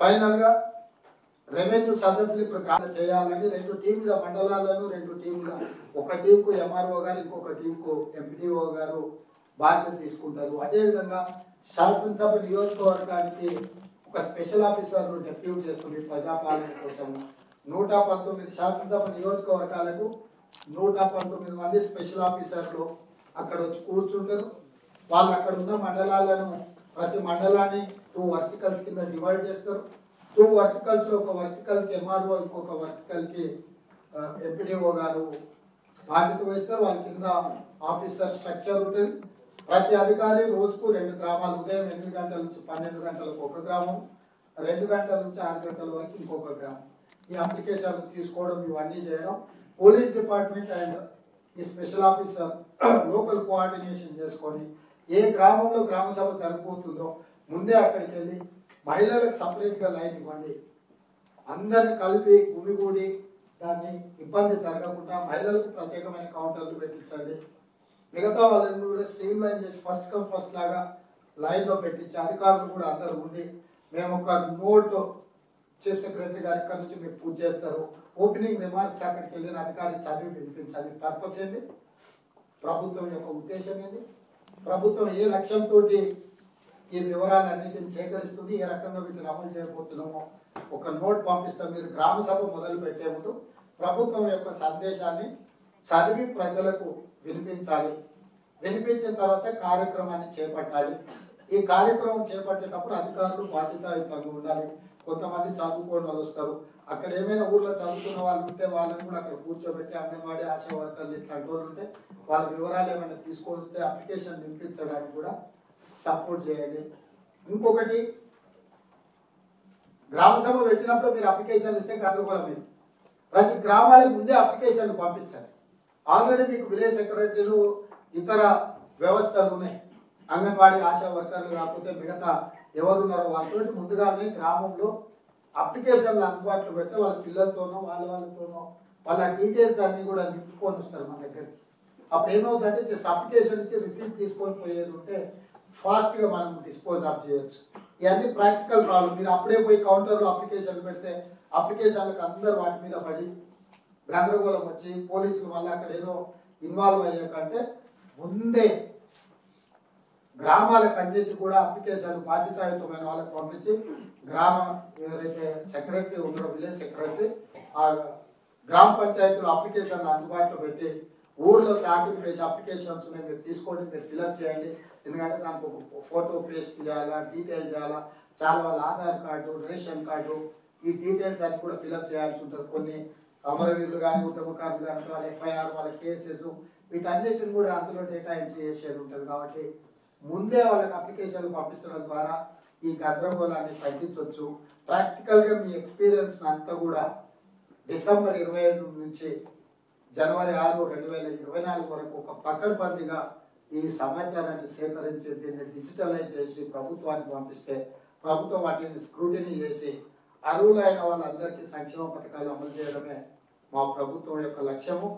Final గా revenue సదస్సులు ఇప్పుడు చేయాలని 2 టీంల మండలాలను 2 టీంల ఒక టీంకు ఎంఆర్ఓ గారు ఇంకొక టీంకు ఎంపీడీఓ గారు బాధ్యత తీసుకుంటారు. అదేవిధంగా శాసనసభ నియోజకవర్గానికి ఒక స్పెషల్ ఆఫీసర్ను డెప్యూట్ చేస్తుంది ప్రజాపాలన కోసం. 119 శాసనసభ నియోజకవర్గాలకు 119 మంది స్పెషల్ ఆఫీసర్లు అక్కడ వచ్చి కూర్చుంటారు. వాళ్ళు అక్కడ ఉన్న మండలాలను ప్రతి మండలాన్ని 2 వర్టికల్స్ కింద డివైడ్ చేస్తారు. 2 వర్టికల్స్ లో ఒక వర్టికల్ కి ఎంఆర్ఓ ఇంకొక వర్టికల్ కి ఎంపీడీఓ గారు బాధ్యత వహిస్తారు. వాళ్ళ కింద ఆఫీసర్ స్ట్రక్చర్ ఉంటుంది. ప్రతి అధికారి రోజుకు 2 గ్రామాలు, ఉదయం 8 గంటల నుంచి 12 గంటలకు ఒక గ్రామం, 2 గంటల నుంచి 6 గంటల వరకు ఇంకొక గ్రామం. ఈ అప్లికేషన్ తీసుకోవడం ఇవన్నీ చేయడం, పోలీస్ డిపార్ట్మెంట్ అండ్ ఈ స్పెషల్ ఆఫీసర్ లోకల్ కోఆర్డినేషన్ చేసుకొని ఏ గ్రామంలో గ్రామ సభ జరగబోతుందో ముందే అక్కడికి వెళ్ళి మహిళలకు సపరేట్గా లైన్ ఇవ్వండి, అందరిని కలిపి గుమిగూడి దాన్ని ఇబ్బంది జరగకుండా మహిళలకు ప్రత్యేకమైన కౌంటర్లు పెట్టించండి. మిగతా వాళ్ళని కూడా స్ట్రీమ్ లైన్ చేసి ఫస్ట్ కమ్ ఫస్ట్ లాగా లైన్లో పెట్టించి అధికారులు కూడా అందరూ ఉండి మేము ఒక నోట్ చీఫ్ సెక్రటరీ గారి ఇక్కడ నుంచి మీరు పూజ చేస్తారు, ఓపెనింగ్ రిమార్క్స్ అక్కడికి వెళ్ళిన అధికారి చదివి వినిపించాలి. పర్పస్ ఏంటి, ప్రభుత్వం యొక్క ఉద్దేశం ఏంటి, ప్రభుత్వం ఏ లక్ష్యంతో ఈ వివరాలన్నింటిని సేకరిస్తుంది, ఏ రకంగా వీటిని అమలు చేయబోతున్నామో ఒక నోట్ పంపిస్తాం. మీరు గ్రామ సభ మొదలు పెట్టే ముందు ప్రభుత్వం యొక్క సందేశాన్ని చదివి ప్రజలకు వినిపించాలి. వినిపించిన తర్వాత కార్యక్రమాన్ని చేపట్టాలి. ఈ కార్యక్రమం చేపట్టేటప్పుడు అధికారులు బాధ్యతాయుతంగా ఉండాలి. కొంతమంది చదువుకోని వాళ్ళు వస్తారు, అక్కడ ఏమైనా ఊర్లో చదువుకున్న వాళ్ళు ఉంటే వాళ్ళని కూడా అక్కడ కూర్చోబెట్టి అంగన్వాడీ ఆశా వర్కర్లు ఇట్లాంటి వాళ్ళు ఉంటే వాళ్ళ వివరాలు ఏమైనా తీసుకొని వస్తే అప్లికేషన్ వినిపించడానికి కూడా సపోర్ట్ చేయండి. ఇంకొకటి, గ్రామ సభ పెట్టినప్పుడు మీరు అప్లికేషన్లు ఇస్తే గందరగోళం. ప్రతి గ్రామాలకు ముందే అప్లికేషన్లు పంపించాలి. ఆల్రెడీ మీకు విలేజ్ సెక్రటరీలు ఇతర వ్యవస్థలు ఉన్నాయి, అంగన్వాడీ ఆశా వర్కర్లు కాకపోతే మిగతా ఎవరున్నారో వాళ్ళతో ముందుగానే గ్రామంలో అప్లికేషన్లు అందుబాటులో పెడితే వాళ్ళ పిల్లలతోనో వాళ్ళతోనో వాళ్ళ డీటెయిల్స్ అన్నీ కూడా నింపుకొని వస్తారు మన దగ్గరికి. అప్పుడు ఏమవుతుందంటే జస్ట్ అప్లికేషన్ ఇచ్చి రిసీప్ట్ తీసుకొని పోయేది ఉంటే ఫాస్ట్గా మనం డిస్పోజ్ ఆఫ్ చేయొచ్చు. ఇవన్నీ ప్రాక్టికల్ ప్రాబ్లం. మీరు అప్పుడే పోయి కౌంటర్లో అప్లికేషన్ పెడితే అప్లికేషన్లకు అందరూ వాటి మీద పడి గందరగోళం వచ్చి పోలీసులు మళ్ళీ అక్కడ ఏదో ఇన్వాల్వ్ అయ్యాకంటే ముందే గ్రామాలకు అన్నిటి కూడా అప్లికేషన్ బాధ్యతాయుతమైన వాళ్ళకి పంపించి గ్రామం ఎవరైతే సెక్రటరీ ఉన్నారో విలేజ్ సెక్రటరీ ఆ గ్రామ పంచాయతీలో అప్లికేషన్లు అందుబాటులో పెట్టి ఊర్లో చాటింగ్ వేసి అప్లికేషన్స్ ఉన్నాయి మీరు తీసుకోండి, మీరు ఫిల్అప్ చేయండి. ఎందుకంటే దానికి ఒక ఫోటో పేస్ట్ చేయాలా, డీటెయిల్ చేయాలా, చాలా వాళ్ళ ఆధార్ కార్డు, రేషన్ కార్డు, ఈ డీటెయిల్స్ అన్ని కూడా ఫిల్అప్ చేయాల్సి ఉంటుంది. కొన్ని అమరవీరులు కానీ ఉద్యమకారులు కానీ వాళ్ళ ఎఫ్ఐఆర్, వాళ్ళ కేసెస్, వీటన్నిటిని కూడా అందులో డేటా ఎంట్రీ చేసేది ఉంటుంది. కాబట్టి ముందే వాళ్ళకి అప్లికేషన్లు పంపించడం ద్వారా ఈ గందరగోళాన్ని తగ్గించవచ్చు. ప్రాక్టికల్గా మీ ఎక్స్పీరియన్స్ అంతా కూడా డిసెంబర్ 25 నుంచి జనవరి 6, 2024 వరకు ఒక పకడ్బందీగా ఈ సమాచారాన్ని సేకరించి దీన్ని డిజిటలైజ్ చేసి ప్రభుత్వానికి పంపిస్తే ప్రభుత్వం వాటిని స్క్రూటినీ చేసి అర్హులైన వాళ్ళందరికీ సంక్షేమ పథకాలు అమలు చేయడమే మా ప్రభుత్వం యొక్క లక్ష్యము.